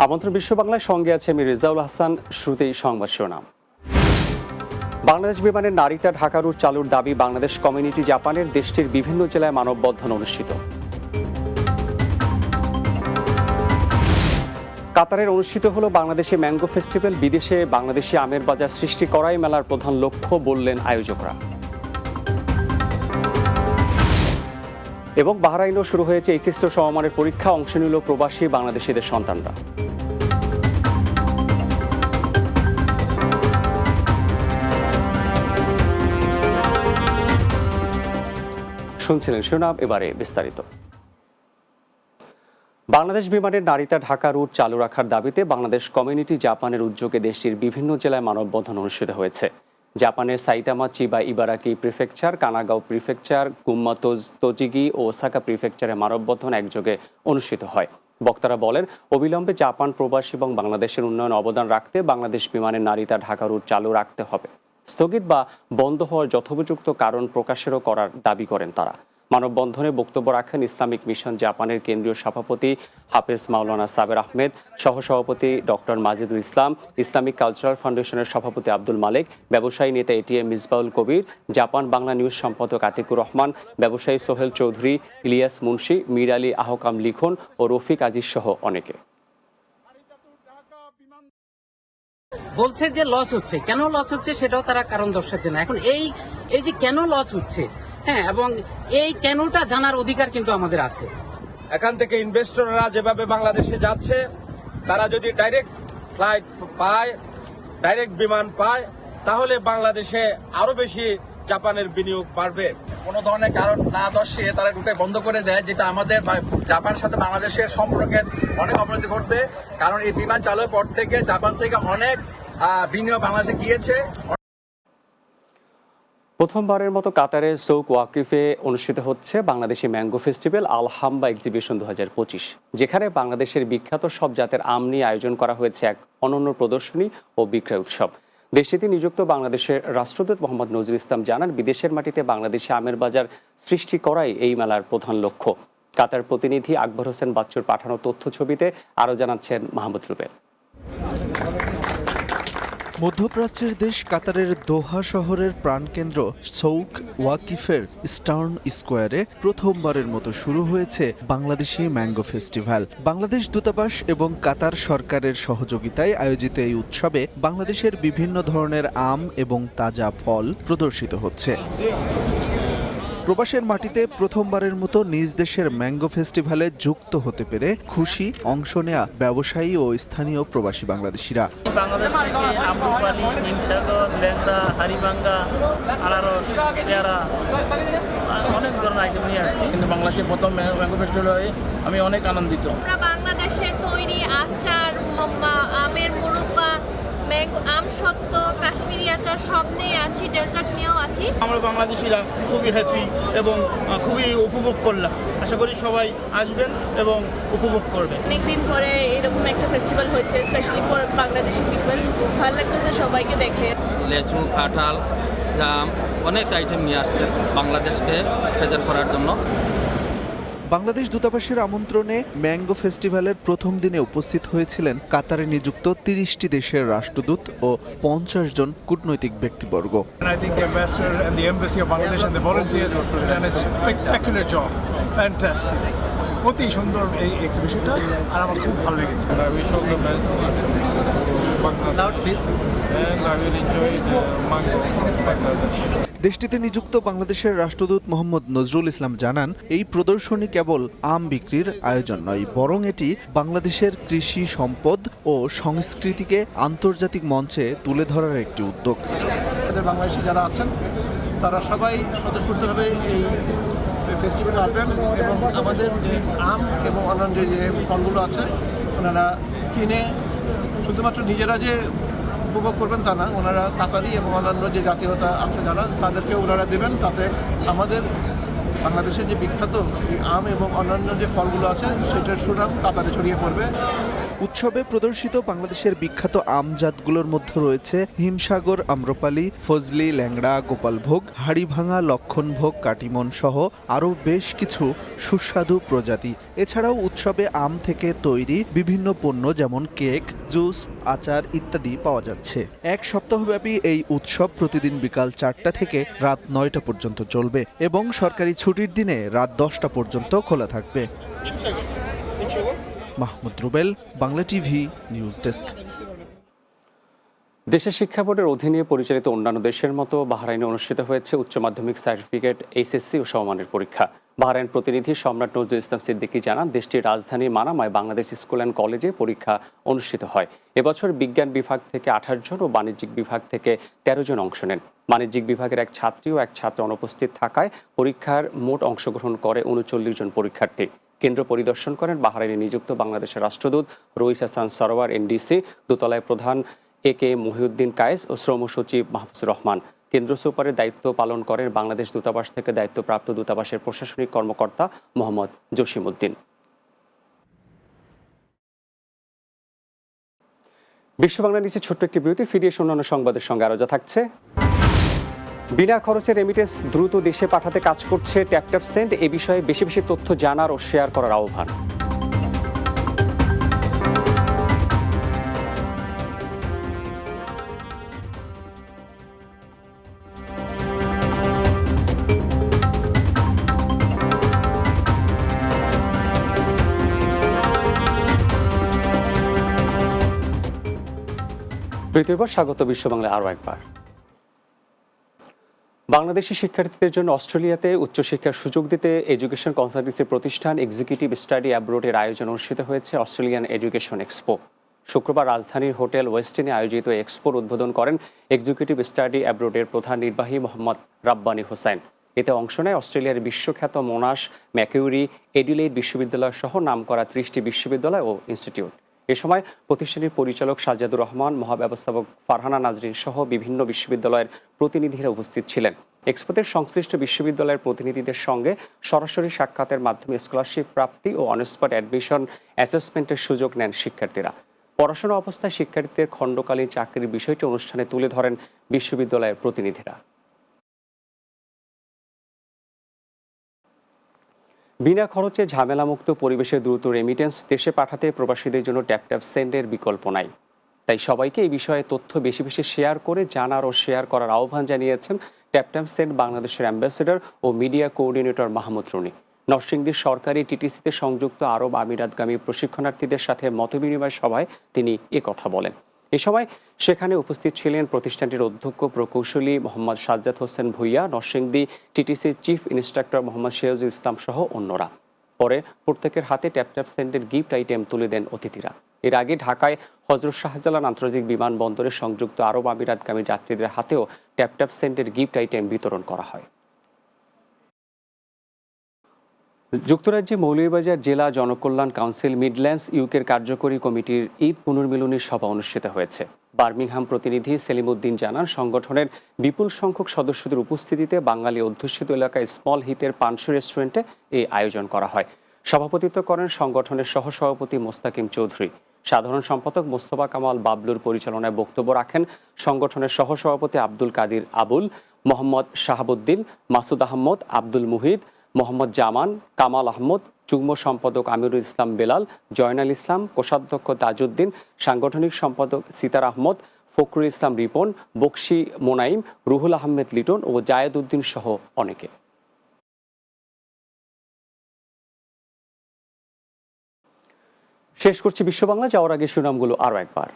আমন্ত্রণ বিশ্ব বাংলার সঙ্গে আছে আমি রেজাউল হাসান। শুরুতেই সংবাদ শিরোনাম। বাংলাদেশ বিমানের নারিতা ঢাকা রুট চালুর দাবি বাংলাদেশ কমিউনিটি জাপানের। দেশটির বিভিন্ন জেলায় মানববন্ধন অনুষ্ঠিত। কাতারের অনুষ্ঠিত হলো বাংলাদেশে ম্যাঙ্গো ফেস্টিভ্যাল। বিদেশে বাংলাদেশি আমের বাজার সৃষ্টি করাই মেলার প্রধান লক্ষ্য বললেন আয়োজকরা। এবং বাহরাইনও শুরু হয়েছে এইচএসসি সমমানের পরীক্ষা। অংশ নিল প্রবাসী বাংলাদেশিদের সন্তানরা। শুনছিলেন শিরোনাম, এবারে বিস্তারিত। বাংলাদেশ বিমানের নারিতা ঢাকা রুট চালু রাখার দাবিতে বাংলাদেশ কমিউনিটি জাপানের উদ্যোগে দেশটির বিভিন্ন জেলায় মানববন্ধন অনুষ্ঠিত হয়েছে। জাপানের Saitama, Chiba, Ibaraki prefecture, Kanagawa prefecture, Gunma Tochigi ও ওসাকা প্রিফেকচারে মানববন্ধন একযোগে অনুষ্ঠিত হয়। বক্তারা বলেন, অবিলম্বে জাপান প্রবাসী এবং বাংলাদেশের উন্নয়নে অবদান রাখতে বাংলাদেশ বিমানের নারিতা ঢাকা রুট চালু রাখতে হবে। স্থগিত বা বন্ধ হওয়ার যথোপযুক্ত কারণ প্রকাশেরও করার দাবি করেন তারা। মানববন্ধনে বক্তব্য রাখেন ইসলামিক মিশন জাপানের কেন্দ্রীয় সভাপতি হাফেজ মাওলানা সাবের আহমেদ, সহসভাপতি ডক্টর মাজিদুল ইসলাম, ইসলামিক কালচারাল ফাউন্ডেশনের সভাপতি আব্দুল মালেক, ব্যবসায়ী নেতা এটিএম মিসবাউল কবির, জাপান বাংলা নিউজ সম্পাদক আতিকুর রহমান, ব্যবসায়ী সোহেল চৌধুরী, ইলিয়াস মুন্সি, মীর আলী আহকাম লিখন ও রফিক আজিজ সহ অনেকে। বলছে যে লস হচ্ছে, কেন লস হচ্ছে সেটাও তারা কারণ দর্শাচ্ছে না। এখন এই যে কেন লস হচ্ছে, হ্যাঁ, এবং এই কেনটা জানার অধিকার কিন্তু আমাদের আছে। এখান থেকে ইনভেস্টররা যেভাবে বাংলাদেশে যাচ্ছে, তারা যদি ডাইরেক্ট ফ্লাইট পায়, ডাইরেক্ট বিমান পায়, তাহলে বাংলাদেশে আরো বেশি জাপানের বিনিয়োগ বাড়বে। কোনো ধরনের কারণ না দর্শিয়ে তারা রুটে বন্ধ করে দেয়, যেটা আমাদের জাপানের সাথে বাংলাদেশের সম্পর্কের অনেক অবনতি ঘটবে। কারণ এই বিমান চালুর পর থেকে জাপান থেকে অনেক বিনিয়োগ বাংলাদেশে গিয়েছে। প্রথমবারের মতো কাতারের সৌক ওয়াকিফে অনুষ্ঠিত হচ্ছে বাংলাদেশি ম্যাঙ্গো ফেস্টিভ্যাল আল হাম্বা এক্সিবিশন 2025, যেখানে বাংলাদেশের বিখ্যাত সব জাতের আম নিয়ে আয়োজন করা হয়েছে এক অনন্য প্রদর্শনী ও বিক্রয় উৎসব। দেশটিতে নিযুক্ত বাংলাদেশের রাষ্ট্রদূত মোহাম্মদ নজরুল ইসলাম জানান, বিদেশের মাটিতে বাংলাদেশি আমের বাজার সৃষ্টি করাই এই মেলার প্রধান লক্ষ্য। কাতার প্রতিনিধি আকবর হোসেন বাচ্চুর পাঠানো তথ্য ছবিতে আরও জানাচ্ছেন মাহমুদ রুবেল। মধ্যপ্রাচ্যের দেশ কাতারের দোহা শহরের প্রাণকেন্দ্র সৌক ওয়াকিফের স্টার্ন স্কোয়ারে প্রথমবারের মতো শুরু হয়েছে বাংলাদেশি ম্যাঙ্গো ফেস্টিভ্যাল। বাংলাদেশ দূতাবাস এবং কাতার সরকারের সহযোগিতায় আয়োজিত এই উৎসবে বাংলাদেশের বিভিন্ন ধরনের আম এবং তাজা ফল প্রদর্শিত হচ্ছে। প্রবাসের মাটিতে প্রথমবারের মতো নিজ দেশের ম্যাঙ্গো ফেস্টিভ্যালে যুক্ত হতে পেরে খুশি অংশ নেয়া ব্যবসায়ী ও স্থানীয় প্রবাসী বাংলাদেশিরা। বাংলাদেশ থেকে আমরুপালি, নিমসাগর, ল্যাংড়া, হারিভাঙ্গা, আনারস, পেয়ারা, অনেক ধরনের আইটেম নিয়ে আসছি। কিন্তু বাংলাদেশের প্রথম ম্যাঙ্গো ফেস্টিভ্যাল হয়ে আমি অনেক আনন্দিত। আমরা বাংলাদেশের তৈরি আচার, আমের মুরব্বা, আম সত্ত্ব, কাশ্মীরি আচার সব নিয়ে আছি, ডেজার্ট নিয়েও আছি। আমরা বাংলাদেশিরা খুবই হ্যাপি এবং খুবই উপভোগ করলাম। আশা করি সবাই আসবেন এবং উপভোগ করবেন। অনেকদিন পরে এরকম একটা ফেস্টিভ্যাল হয়েছে, স্পেশালি ফর বাংলাদেশি পিপল। ভালো লাগতেছে সবাইকে দেখে। লেচু, কাঁঠাল, জাম, অনেক আইটেম নিয়ে আসছেন বাংলাদেশকে প্রেজেন্ট করার জন্য। বাংলাদেশ দূতাবাসের আমন্ত্রণে ম্যাঙ্গো ফেস্টিভ্যালের প্রথম দিনে উপস্থিত হয়েছিলেন কাতারে নিযুক্ত 30টি দেশের রাষ্ট্রদূত ও 50 জন কূটনৈতিক ব্যক্তিবর্গ। অতি সুন্দর এই এক্সিবিশনটা, আর আমার খুব ভালো লেগেছে। দেশটিতে নিযুক্ত বাংলাদেশের রাষ্ট্রদূত মোহাম্মদ নজরুল ইসলাম জানান, এই প্রদর্শনী কেবল আম বিক্রির আয়োজন নয়, বরং এটি বাংলাদেশের কৃষি সম্পদ ও সংস্কৃতিকে আন্তর্জাতিক মঞ্চে তুলে ধরার একটি উদ্যোগ। বাংলাদেশি যারা আছেন তারা সবাই স্বতঃস্ফূর্তভাবে এই ফেস্টিভ্যালে আসবেন এবং আমাদের যে আম এবং অন্যান্য যে ফলগুলো আছে ওনারা কিনে শুধুমাত্র নিজেরা যে উপভোগ করবেন তা না, ওনারা কাতারি এবং অন্যান্য যে জাতীয়তা আছে যারা, তাদেরকে ওনারা দেবেন। তাতে আমাদের বাংলাদেশের যে বিখ্যাত এই আম এবং অন্যান্য যে ফলগুলো আছে সেটার সুনাম কাতারে ছড়িয়ে পড়বে। উৎসবে প্রদর্শিত বাংলাদেশের বিখ্যাত আম জাতগুলোর মধ্যে রয়েছে হিমসাগর, আম্রপালি, ফজলি, ল্যাংড়া, গোপালভোগ, হাড়িভাঙা, লক্ষণভোগ, কাটিমন সহ আরও বেশ কিছু সুস্বাদু প্রজাতি। এছাড়াও উৎসবে আম থেকে তৈরি বিভিন্ন পণ্য যেমন কেক, জুস, আচার ইত্যাদি পাওয়া যাচ্ছে। এক সপ্তাহব্যাপী এই উৎসব প্রতিদিন বিকাল 4টা থেকে রাত 9টা পর্যন্ত চলবে এবং সরকারি ছুটির দিনে রাত 10টা পর্যন্ত খোলা থাকবে। Mahmud Rubel, Bangla TV, news desk. দেশের শিক্ষা বোর্ডের অধীনে পরিচালিত অন্যান্য দেশের মতো বাহরাইনে অনুষ্ঠিত হয়েছে উচ্চ মাধ্যমিক সার্টিফিকেট, এইচএসসি ও সমমানের পরীক্ষা। বাহরাইন প্রতিনিধি সম্রাট নজরুল ইসলাম সিদ্দিকী জানান, দেশটির রাজধানী মানামায় বাংলাদেশ স্কুল অ্যান্ড কলেজে পরীক্ষা অনুষ্ঠিত হয়। এবছর বিজ্ঞান বিভাগ থেকে 28 জন ও বাণিজ্যিক বিভাগ থেকে 13 জন অংশ নেন। বাণিজ্যিক বিভাগের এক ছাত্রী ও এক ছাত্র অনুপস্থিত থাকায় পরীক্ষার মোট অংশগ্রহণ করে 39 জন পরীক্ষার্থী। কেন্দ্র পরিদর্শন করেন বাহরাইনে নিযুক্ত বাংলাদেশের রাষ্ট্রদূত রইস হাসান সরোয়ার এনডিসি, দোতলায় প্রধান একে মহিউদ্দিন কায়েস ও শ্রম সচিব মাহফুজুর রহমান। কেন্দ্র সুপারের দায়িত্ব পালন করেন বাংলাদেশ দূতাবাস থেকে দায়িত্বপ্রাপ্ত দূতাবাসের প্রশাসনিক কর্মকর্তা মোহাম্মদ জসিম উদ্দিন। বিশ্ব বাংলা নিচে ছোট্ট একটি বিরতি, ফিরিয়ে অন্যান্য সংবাদের সঙ্গে আরো যা থাকছে। বিনা খরচে রেমিটেন্স দ্রুত দেশে পাঠাতে কাজ করছে ট্যাপট্যাপ সেন্ড। এ বিষয়ে বেশি বেশি তথ্য জানার ও শেয়ার করার আহ্বান। বিরতির স্বাগত বিশ্ব বাংলায় আরও একবার। বাংলাদেশি শিক্ষার্থীদের জন্য অস্ট্রেলিয়াতে উচ্চশিক্ষার সুযোগ দিতে এডুকেশন কনসালটেন্সি প্রতিষ্ঠান এক্সিকিউটিভ স্টাডি অ্যাব্রোডের আয়োজন অনুষ্ঠিত হয়েছে অস্ট্রেলিয়ান এডুকেশন এক্সপো। শুক্রবার রাজধানীর হোটেল ওয়েস্টিনে আয়োজিত এক্সপোর উদ্বোধন করেন এক্সিকিউটিভ স্টাডি অ্যাব্রোডের প্রধান নির্বাহী মোহাম্মদ রাব্বানী হোসেন। এতে অংশ নেয় অস্ট্রেলিয়ার বিশ্বখ্যাত মোনাশ, ম্যাকিউরি, এডিলেইড বিশ্ববিদ্যালয় সহ নামকরা 30টি বিশ্ববিদ্যালয় ও ইনস্টিটিউট। এ সময় প্রতিষ্ঠানটির পরিচালক সাজ্জাদুর রহমান, মহাব্যবস্থাপক ফারহানা নাজরিন সহ বিভিন্ন বিশ্ববিদ্যালয়ের প্রতিনিধিরা উপস্থিত ছিলেন। এক্সপোতে সংশ্লিষ্ট বিশ্ববিদ্যালয়ের প্রতিনিধিদের সঙ্গে সরাসরি সাক্ষাতের মাধ্যমে স্কলারশিপ প্রাপ্তি ও অনস্পট অ্যাডমিশন অ্যাসেসমেন্টের সুযোগ নেন শিক্ষার্থীরা। পড়াশোনা অবস্থায় শিক্ষার্থীদের খণ্ডকালীন চাকরির বিষয়টি অনুষ্ঠানে তুলে ধরেন বিশ্ববিদ্যালয়ের প্রতিনিধিরা। বিনা খরচে ঝামেলামুক্ত পরিবেশে দ্রুত রেমিটেন্স দেশে পাঠাতে প্রবাসীদের জন্য ট্যাপট্যাপ সেন্ডের বিকল্প নাই। তাই সবাইকে এই বিষয়ে তথ্য বেশি বেশি শেয়ার করে জানার ও শেয়ার করার আহ্বান জানিয়েছেন ট্যাপট্যাপ সেন্ড বাংলাদেশের অ্যাম্বাসেডর ও মিডিয়া কোঅর্ডিনেটর মাহমুদ রনি। নরসিংদীর সরকারি টিটিসিতে সংযুক্ত আরব আমিরাতগামী প্রশিক্ষণার্থীদের সাথে মতবিনিময় সভায় তিনি কথা বলেন। এ সময় সেখানে উপস্থিত ছিলেন প্রতিষ্ঠানটির অধ্যক্ষ প্রকৌশলী মোহাম্মদ সাজ্জাদ হোসেন ভুইয়া, নরসিংদী টিটিসির চিফ ইন্সট্রাক্টর মোহাম্মদ সিরাজুল ইসলাম সহ অন্যরা। পরে প্রত্যেকের হাতে ট্যাপট্যাপ সেন্ডের গিফট আইটেম তুলে দেন অতিথিরা। এর আগে ঢাকায় হযরত শাহজালাল আন্তর্জাতিক বিমানবন্দরে সংযুক্ত আরব আমিরাতগামী যাত্রীদের হাতেও ট্যাপট্যাপ সেন্ডের গিফট আইটেম বিতরণ করা হয়। যুক্তরাজ্যে মৌলভীবাজার জেলা জনকল্যাণ কাউন্সিল মিডল্যান্ডস ইউকের কার্যকরী কমিটির ঈদ পুনর্মিলনী সভা অনুষ্ঠিত হয়েছে। বার্মিংহাম প্রতিনিধি সেলিম উদ্দিন জানান, সংগঠনের বিপুল সংখ্যক সদস্যদের উপস্থিতিতে বাঙালি অধ্যুষিত এলাকায় স্মল হিতের পানসু রেস্টুরেন্টে এই আয়োজন করা হয়। সভাপতিত্ব করেন সংগঠনের সহসভাপতি মোস্তাকিম চৌধুরী। সাধারণ সম্পাদক মোস্তফা কামাল বাবলুর পরিচালনায় বক্তব্য রাখেন সংগঠনের সহসভাপতি আব্দুল কাদির আবুল, মোহাম্মদ শাহাবুদ্দিন, মাসুদ আহমদ, আব্দুল মুহিদ, মোহাম্মদ জামান, কামাল আহমদ, যুগ্ম সম্পাদক আমিরুল ইসলাম বেলাল, জয়নাল ইসলাম, কোষাধ্যক্ষ তাজউদ্দিন, সাংগঠনিক সম্পাদক সিতার আহমদ, ফখরুল ইসলাম রিপন, বকশি মোনাইম, রুহুল আহমেদ লিটন ও জায়েদ উদ্দিন সহ অনেকে। শেষ করছি বিশ্ব বাংলা, যাওয়ার আগে শিরোনামগুলো আরও একবার।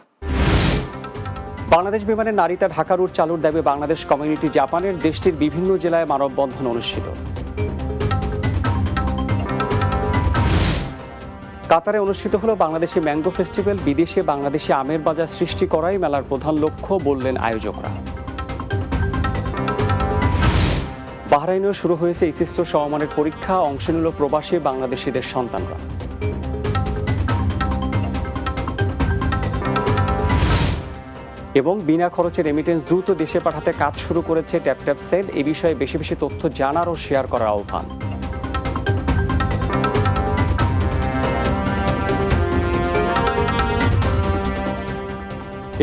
বাংলাদেশ বিমানের নারীতা ঢাকা রুট চালুর দাবি বাংলাদেশ কমিউনিটি জাপানের, দেশটির বিভিন্ন জেলায় মানববন্ধন অনুষ্ঠিত। কাতারে অনুষ্ঠিত হলো বাংলাদেশি ম্যাঙ্গো ফেস্টিভ্যাল, বিদেশে বাংলাদেশি আমের বাজার সৃষ্টি করাই মেলার প্রধান লক্ষ্য বললেন আয়োজকরা। বাহরাইনেও শুরু হয়েছে এইচএসসি সমমানের পরীক্ষা, অংশ নিল প্রবাসী বাংলাদেশিদের সন্তানরা। এবং বিনা খরচে রেমিটেন্স দ্রুত দেশে পাঠাতে কাজ শুরু করেছে ট্যাপট্যাপ সেন্ড। এই বিষয়ে বেশি বেশি তথ্য জানার ও শেয়ার করার আহ্বান।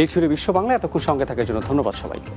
এই ছিল বিশ্ব বাংলা। এতক্ষণ সঙ্গে থাকার জন্য ধন্যবাদ সবাইকে।